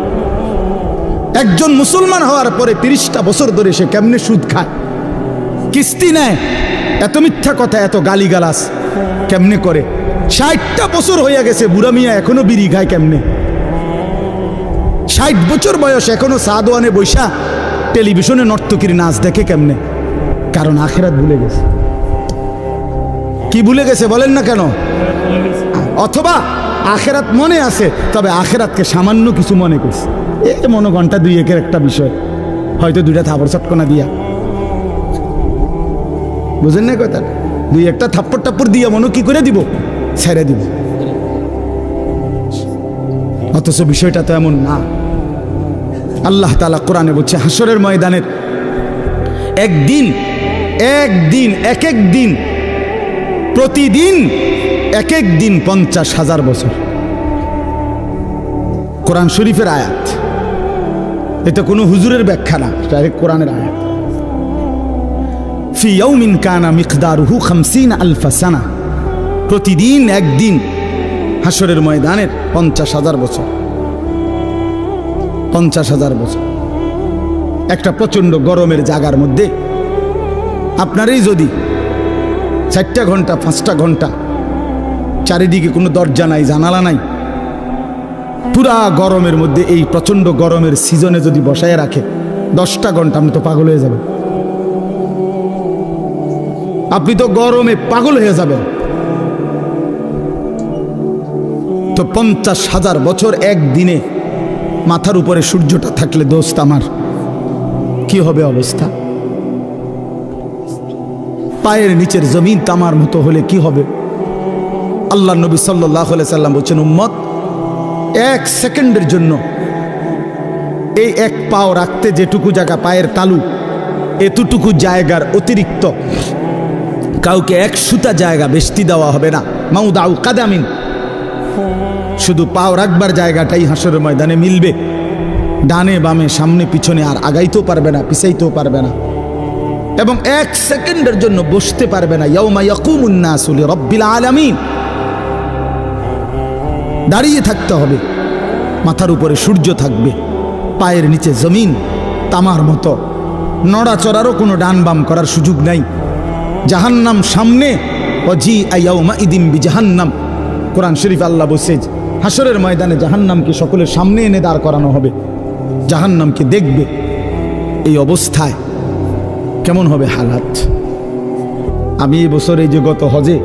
একজন মুসলমান হওয়ার পরে 30টা বছর ধরে সে কেমনে সুদ খায়, কিস্তি নেয়, এত মিথ্যা কথা, এত গালিগালাজ কেমনে করে? 60টা বছর হইয়া গেছে, বুড়া মিয়া এখনো বিড়ি খায় কেমনে? 60 বছর বয়স এখনো সাদওয়ানে বৈশা টেলিভিশনে নর্তকীর নাচ দেখে কেমনে? কারণ আখেরাত ভুলে গেছে। কি ভুলে গেছে বলেন না কেন? অথবা আখেরাত মনে আছে, তবে আখেরাতকে সামান্য কিছু মনে করছে। এ মনে ঘন্টা 2-1 একটা বিষয়, হয়তো 2টা থাপড় চটকনা দিয়া, বুঝেন না কথা, 2-1টা থাপ্পড় টাপ্পড় দিয়া মনে কি করে দিব, ছেড়ে দিব। অথচ বিষয়টা তো এমন না। আল্লাহ তাআলা কোরআনে বলছে হাসরের ময়দানের একদিন এক এক দিন, প্রতিদিন এক এক দিন 50,000 বছর। কোরআন শরীফের আয়াত, এটা কোনো হুজুরের ব্যাখ্যা না, ডাইরেক্ট কোরআনের আয়াত। ফি ইয়াউমিন কানা মিকদারুহু 50 আলফ সানা, প্রতিদিন একদিন হাসরের ময়দানের 50,000 বছর। 50,000 বছর একটা প্রচন্ড গরমের জায়গার মধ্যে আপনারই যদি 4টা ঘন্টা 5টা ঘন্টা চারিদিকে কোনো দরজা নাই, জানালা নাই, পুরা গরমের মধ্যে এই প্রচন্ড গরমের সিজনে যদি বসায় রাখে 10টা ঘন্টা, আপনি তো পাগল হয়ে যাবেন। আপনি তো গরমে পাগল হয়ে যাবেন। তো 50,000 বছর একদিনে মাথার উপরে সূর্যটা থাকলে দোস্ত আমার কি হবে অবস্থা? পায়ের নিচের জমিন তামার মতো হলে কি হবে? আল্লাহ নবী সাল্লাল্লাহু আলাইহি সাল্লাম বলছেন, উম্মত 1 সেকেন্ডের জন্য এই এক পাও রাখতে যেটুকু জায়গা, পায়ের তালু, এতটুকু জায়গার অতিরিক্ত কাউকে 1 সুতা জায়গা বেশি দেওয়া হবে না। মাউদাউ কাদামিন, শুধু পাও রাখবার জায়গাটাই হাসরের ময়দানে মিলবে। ডানে বামে সামনে পিছনে আর আগাইতেও পারবে না, পিছাইতেও পারবে না, এবং 1 সেকেন্ডের জন্য বসতে পারবে না। ইয়াউমা ইয়াকুমুন নাসু লিরাব্বিল আলামিন, দাঁড়িয়ে থাকতে হবে। মাথার উপরে সূর্য থাকবে, পায়ের নিচে জমিন তামার মতো, নড়াচড়ারও কোনো ডান বাম করার সুযোগ নাই। জাহান্নাম সামনে, ওয়াজি ইয়াউমা ইদিম বিজাহান্নাম, কোরআন শরীফ আল্লাহ বলছে হাসরের ময়দানে জাহান্নামকে সকলের সামনে এনে দাঁড় করানো হবে, জাহান্নামকে দেখবে। এই অবস্থায় কেমন হবে হালাত? আমি এবছর এই যে গত হজে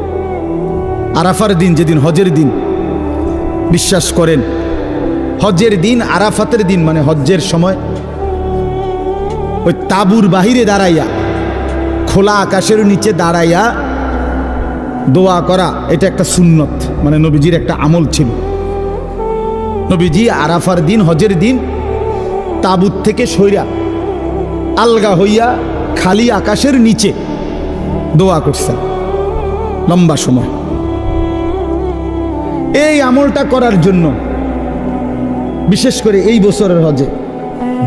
আরাফার দিন, যেদিন হজের দিন, বিশ্বাস করেন হজের দিন আরাফাতের দিন মানে হজ্জের সময় ওই তাঁবুর বাহিরে দাঁড়াইয়া, খোলা আকাশের নিচে দাঁড়াইয়া দোয়া করা, এটা একটা সুন্নত, মানে নবীজির একটা আমল ছিল। নবীজি আরাফার দিন, হজের দিন তাঁবুত থেকে সইরা আলগা হইয়া খালি আকাশের নিচে দোয়া করছেন লম্বা সময়। এই আমলটা করার জন্য বিশেষ করে এই বছরের হজে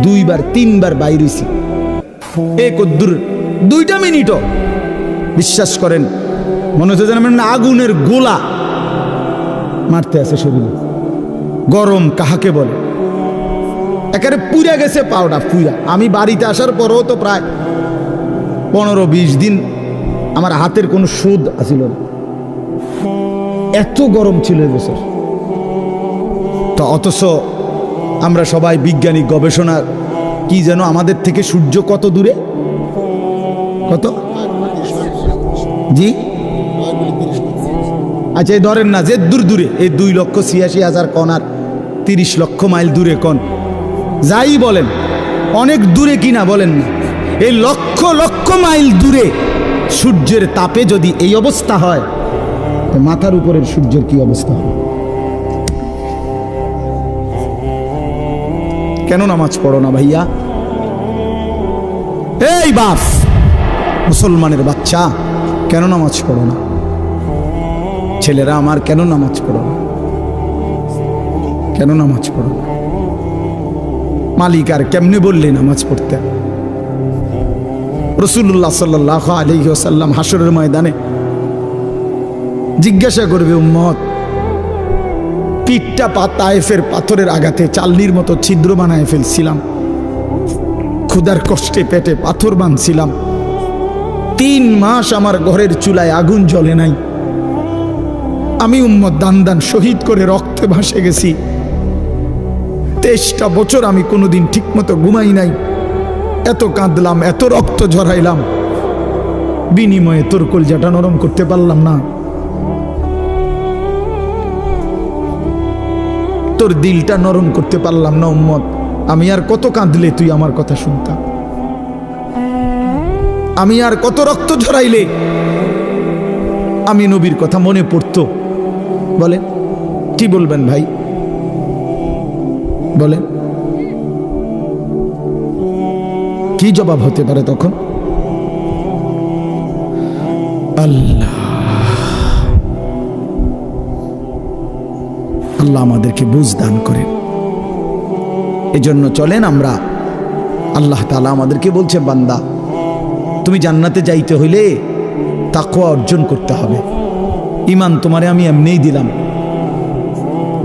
2-3 বার বাইর হইছি। কদ্দুর 2টা মিনিটও বিশ্বাস করেন মনে হচ্ছে যেন আগুনের গোলা মারতে আছে শরীরে। গরম কাহাকে বলে, একেবারে পুড়ে গেছে পাউডার পুরা। আমি বাড়িতে আসার পরেও তো প্রায় 15-20 দিন আমার হাতের কোনো সুদ আসিল না, এত গরম ছিল এবছর। তো অথচ আমরা সবাই বিজ্ঞানিক গবেষণা কি যেন আমাদের থেকে সূর্য কত দূরে, কত জি আচ্ছা এই ধরেন না যে দূর দূরে, এই 2,86,000 কণ আর 30 লক্ষ মাইল দূরে কণ, যাই বলেন অনেক দূরে কিনা বলেন না, এই লক্ষ লক্ষ মাইল দূরে সূর্যের তাপে যদি এই অবস্থা হয়, তো মাথার উপরের সূর্যের কি অবস্থা হবে? কেন নামাজ পড়ো না ভাইয়া? এই বাপ মুসলমানের বাচ্চা, কেন নামাজ পড়ো না? ছেলেরা আমার, কেন নামাজ পড়ো না? কেন নামাজ পড়ো না? মালিক আর কেমনে বললে নামাজ পড়তে? রাসূলুল্লাহ সাল্লাল্লাহু আলাইহি ওয়াসাল্লাম হাসরের ময়দানে জিজ্ঞাসা করবে, উম্মত পিঠটা তায়েফের পাথরের আঘাতে চালনির মতো ছিদ্র বানায় ফেলছিলাম, ক্ষুধার কষ্টে পেটে পাথর বাঁধছিলাম, 3 মাস আমার ঘরের চুলায় আগুন জ্বলে নাই, আমি উম্মত দান দান শহীদ করে রক্তে ভাসে গেছি, 23টা বছর আমি কোনোদিন ঠিক মতো ঘুমাই নাই, এত কাঁদলাম, এত রক্ত ঝরাইলাম, বিনিময়ে তোর কলজাটা নরম করতে পারলাম না, তোর দিলটা নরম করতে পারলাম না উম্মত, আমি আর কত কাঁদলে তুই আমার কথা শুনতাম? আমি আর কত রক্ত ঝরাইলে আমি নবীর কথা মনে পড়তো? বলে কি বলবেন ভাই, বলে কি জবাব হতে পারে তখন? আল্লাহ আল্লাহ আমাদেরকে বুঝ দান করেন। এজন্য চলেন আমরা, আল্লাহ তাআলা আমাদেরকে বলছে, বান্দা তুমি জান্নাতে যাইতে হইলে তাকওয়া অর্জন করতে হবে। ঈমান তোমারে আমি এমনিই দিলাম,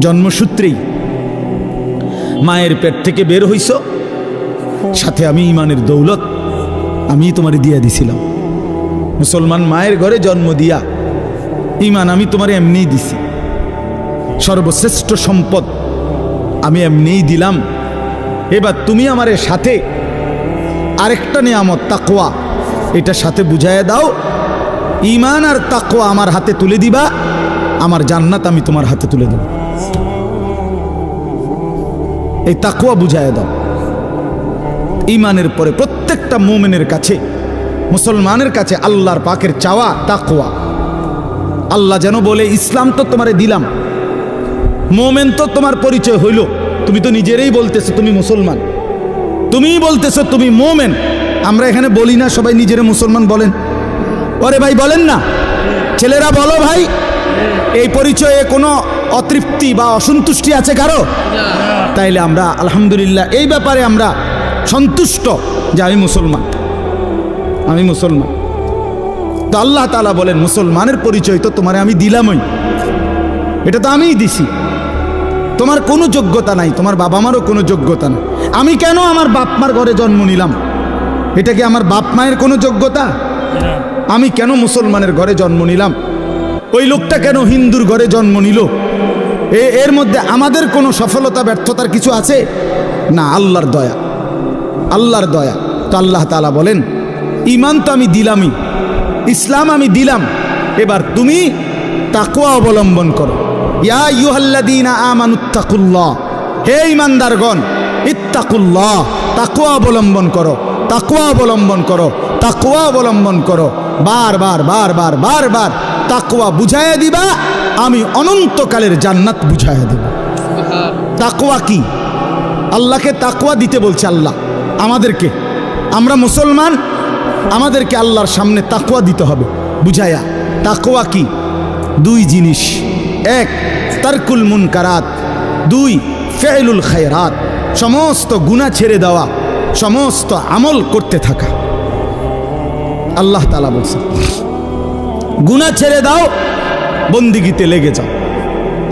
জন্মসূত্রেই মায়ের পেট থেকে বের হইছো, সাথে আমি ঈমানের দৌলত আমি তোমারে দিয়া দিছিলাম। মুসলমান মায়ের ঘরে জন্ম দিয়া ঈমান আমি তোমারে এমনিই দিছি, সর্বশ্রেষ্ঠ সম্পদ আমি এমনিই দিলাম। এবার তুমি আমার সাথে আরেকটা নিয়ামত তাকওয়া, এটা সাথে বুঝাইয়া দাও, ঈমান আর তাকওয়া আমার হাতে তুলে দিবা, আমার জান্নাত আমি তোমার হাতে তুলে দেব। এই তাকওয়া বুঝাইয়া দাও। ঈমানের পরে প্রত্যেকটা মুমিনের কাছে, মুসলমানের কাছে আল্লাহর পাকের চাওয়া তাকওয়া। আল্লাহ যেন বলে, ইসলাম তো তোমারে দিলাম, মোমেন তো তোমার পরিচয় হইল, তুমি তো নিজেরাই বলতেছো তুমি মুসলমান, তুমিই বলতেছো তুমি মোমেন। আমরা এখানে বলি না সবাই নিজেরা মুসলমান বলেন? ওরে ভাই বলেন না, ছেলেরা বলো ভাই, এই পরিচয়ে কোনো অতৃপ্তি বা অসন্তুষ্টি আছে কারো? তাইলে আমরা আলহামদুলিল্লাহ এই ব্যাপারে আমরা সন্তুষ্ট যে আমি মুসলমান, আমি মুসলমান। তো আল্লাহ তাআলা বলেন, মুসলমানের পরিচয় তো তোমারে আমি দিলামই, এটা তো আমিই দিছি, তোমার কোনো যোগ্যতা নাই, তোমার বাবা মারও কোনো যোগ্যতা নাই। আমি কেন আমার বাপ মার ঘরে জন্ম নিলাম, এটা কি আমার বাপ মায়ের কোনো যোগ্যতা? আমি কেন মুসলমানের ঘরে জন্ম নিলাম, ওই লোকটা কেন হিন্দুর ঘরে জন্ম নিল, এর মধ্যে আমাদের কোনো সফলতা ব্যর্থতার কিছু আছে? না, আল্লাহর দয়া, আল্লাহর দয়া। তো আল্লাহ তাআলা বলেন, ঈমান তো আমি দিলামই, ইসলাম আমি দিলাম, এবার তুমি তাকওয়া অবলম্বন করো। ইয়া আইয়ুহাল্লাযীনা আমানুত্তাকুল্লাহ, হে ঈমানদারগণ, ইত্তাকুল্লাহ, তাকওয়া অবলম্বন করো, তাকওয়া অবলম্বন করো, তাকওয়া অবলম্বন করো। বারবার বারবার বারবার তাকওয়া বুঝাইয়া দিবা, আমি অনন্তকালের জান্নাত বুঝাইয়া দেব। তাকওয়া কি? আল্লাহকে তাকওয়া দিতে বলছে আল্লাহ আমাদেরকে। আমরা মুসলমান, আমাদেরকে আল্লাহর সামনে তাকওয়া দিতে হবে বুঝাইয়া। তাকওয়া কি? দুই জিনিস, এক তারকুল মুনকারাত, দুই ফেইলুল খায়রাত, সমস্ত গুনাহ ছেড়ে দেওয়া, সমস্ত আমল করতে থাকা। আল্লাহ তাআলা বলছেন গুনাহ ছেড়ে দাও, বন্দিগিতে লেগে যাও,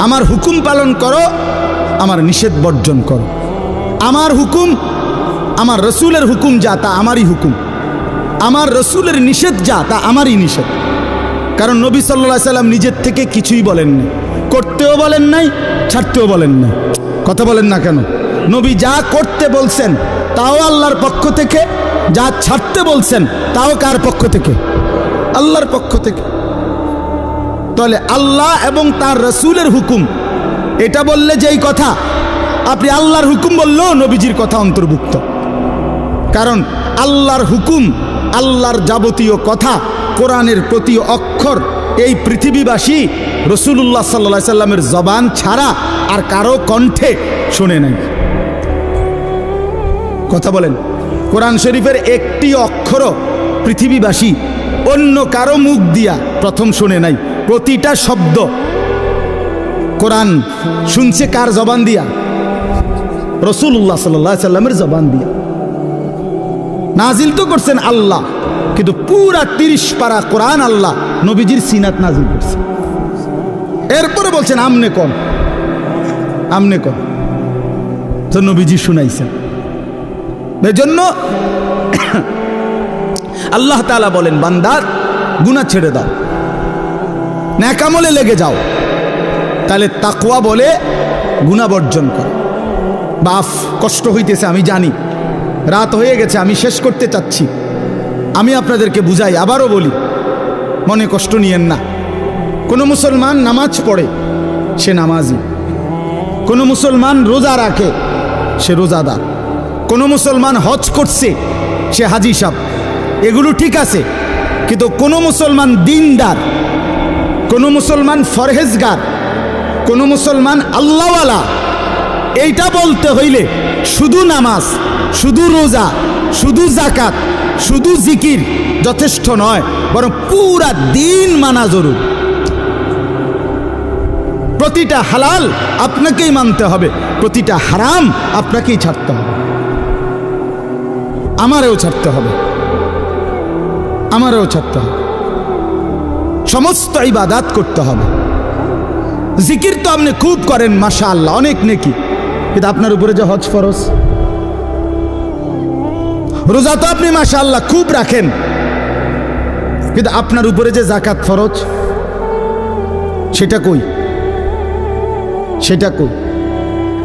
আমার হুকুম পালন করো, আমার নিষেধ বর্জন করো। আমার হুকুম, আমার রসুলের হুকুম যা তা আমারই হুকুম, আমার রসুলের নিষেধ যা তা আমারই নিষেধ। কারণ নবী সাল্লাল্লাহু আলাইহি সাল্লাম নিজের থেকে কিছুই বলেন নাই, করতেও বলেন নাই, ছাড়তেও বলেন নাই। কথা বলেন না কেন? নবী যা করতে বলছেন তাও আল্লাহর পক্ষ থেকে, যা ছাড়তে বলছেন তাও কার পক্ষ থেকে? আল্লাহর পক্ষ থেকে। তাহলে আল্লাহ এবং তার রসুলের হুকুম এটা বললে যেই কথা, আপনি আল্লাহর হুকুম বললেও নবীজির কথা অন্তর্ভুক্ত। কারণ আল্লাহর হুকুম, আল্লাহর যাবতীয় কথা, কোরআনের প্রতি অক্ষর এই পৃথিবীবাসী রাসূলুল্লাহ সাল্লাল্লাহু আলাইহি সাল্লামের জবান ছাড়া আর কারো কণ্ঠে শুনে নাই। কথা বলেন, কোরআন শরীফের একটি অক্ষরও পৃথিবীবাসী অন্য কারো মুখ দিয়া প্রথম শুনে নাই। প্রতিটা শব্দ কোরআন শুনছে কার জবান দিয়া? রাসূলুল্লাহ সাল্লাল্লাহু আলাইহি সাল্লামের জবান দিয়া। নাজিল তো করছেন আল্লাহ, কিন্তু পুরা 30 পারা কোরআন আল্লাহ নবীজির সিনাত নাজিল করছে। এরপরে বলছেন আমনে কোন, আমনে কোন, তো নবীজি শুনাইছেন। এজন্য আল্লাহ তাআলা বলেন, বান্দার গুনাহ ছেড়ে দাও, নেক আমলে লেগে যাও। তাহলে তাকওয়া বলে গুনাহ বর্জন কর। বাফ কষ্ট হইতেছে আমি জানি, রাত হয়ে গেছে, আমি শেষ করতে চাচ্ছি। আমি আপনাদেরকে বুঝাই, আবারও বলি, মনে কষ্ট নিয়েন না। কোনো মুসলমান নামাজ পড়ে, সে নামাজি। কোনো মুসলমান রোজা রাখে, সে রোজাদার। কোনো মুসলমান হজ করছে, সে হাজি সাহেব। এগুলো ঠিক আছে, কিন্তু কোনো মুসলমান দিনদার, কোনো মুসলমান ফরহেজগার, কোনো মুসলমান আল্লাহওয়ালা, এইটা বলতে হইলে শুধু নামাজ, শুধু রোজা, শুধু যাকাত, শুধু জিকির যথেষ্ট নয়, বরং পুরা দিন মানা জরুরি। প্রতিটা হালাল আপনাকেই মানতে হবে, প্রতিটা হারাম আপনাকেই ছাড়তে হবে, আমারও ছাড়তে হবে, আমারও ছাড়তে হবে। সমস্ত ইবাদত করতে হবে। জিকির তো আপনি খুব করেন, মাশাআল্লাহ, অনেক নেকি, কিন্তু আপনার উপরে যে হজ ফরজ। রোজা তো আপনি মাশাআল্লাহ খুব রাখেন, কিন্তু আপনার উপরে যে যাকাত ফরজ, সেটা কই? সেটা কই?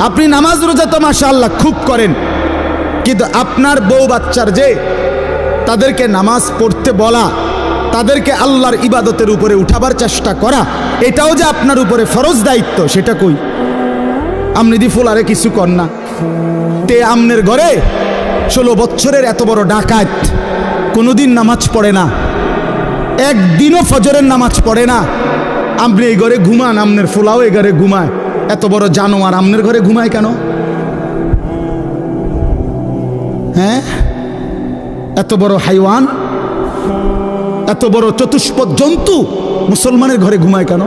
আপনি নামাজ রোজা তো মাশাআল্লাহ খুব করেন, কিন্তু আপনার বউ বাচ্চার যে তাদেরকে নামাজ পড়তে বলা, তাদেরকে আল্লাহর ইবাদতের উপরে উঠাবার চেষ্টা করা, এটাও যে আপনার উপরে ফরজ দায়িত্ব, সেটা কই? আমনি দি ফুলারে কিছু কর না। তে আমনের ঘরে 16 বছরের এত বড় ডাকাত কোনোদিন নামাজ পড়ে না, একদিনও ফজরের নামাজ পড়ে না। আপনি এই ঘরে ঘুমান, আমনের ফুলাও এই ঘরে ঘুমায়। এত বড় জানোয়ার আমনের ঘরে ঘুমায় কেন? হ্যাঁ, এত বড় হাইওয়ান, এত বড় চতুষ্পদ জন্তু মুসলমানের ঘরে ঘুমায় কেন?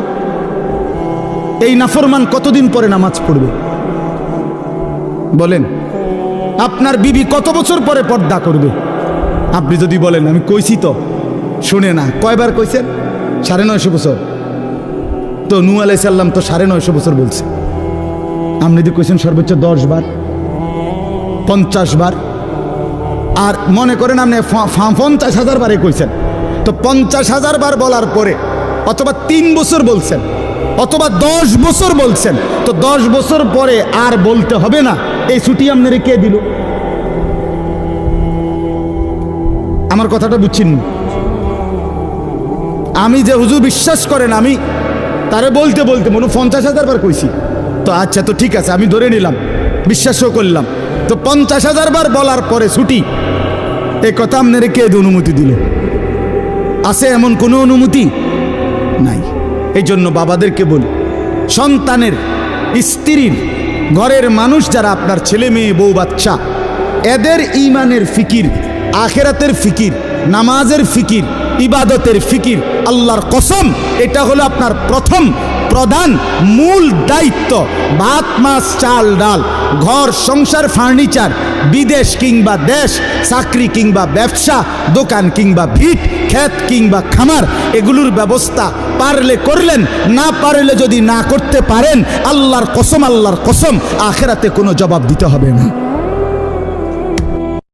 এই নাফরমান কতদিন পরে নামাজ পড়বে বলেন? আপনার বিবি কত বছর পরে পর্দা করবে? আপনি যদি বলেন আমি কইছি তো, শুনে না। কয়বার কইছেন? 950 বছর। তো নূহ আলাইহিস সালাম তো 950 বছর বলছে। আপনি যদি কইছেন সর্বোচ্চ 10 বার, 50 বার, আর মনে করেন আপনি 50,000 বারে কইছেন, তো 50,000 বার বলার পরে অথবা 3 বছর বলছেন, অথবা 10 বছর বলছেন, তো 10 বছর পরে আর বলতে হবে না, এই ছুটি আপনারে কে দিল? আমার কথাটা বুঝছেন? আমি যে হুজুর বিশ্বাস করেন, আমি তারে বলতে বলতে মনে 50,000 বার কইছি। তো আচ্ছা, তো ঠিক আছে, আমি ধরে নিলাম, বিশ্বাসও করলাম। তো 50,000 বার বলার পরে ছুটি, এ কথা আপনারে কে অনুমতি দিল? আছে এমন কোনো অনুমতি নাই। এই জন্য বাবাদেরকে বলি, সন্তানের, স্ত্রীর, ঘরের মানুষ যারা আপনার ছেলে মেয়ে বউ বাচ্চা, এদের ঈমানের ফিকির, আখিরাতের ফিকির, নামাজের ফিকির, ইবাদতের ফিকির, আল্লাহর কসম এটা হলো আপনার প্রথম প্রধান মূল দায়িত্ব। ভাত মাছ চাল ডাল, ঘর সংসার ফার্নিচার, বিদেশ কিংবা দেশ, চাকরি কিংবা ব্যবসা, দোকান কিংবা ভিট, ক্ষেত কিংবা খামার, এগুলোর ব্যবস্থা পারলে করলেন, না পারলে যদি না করতে পারেন, আল্লাহর কসম আখিরাতে কোনো জবাব দিতে হবে না।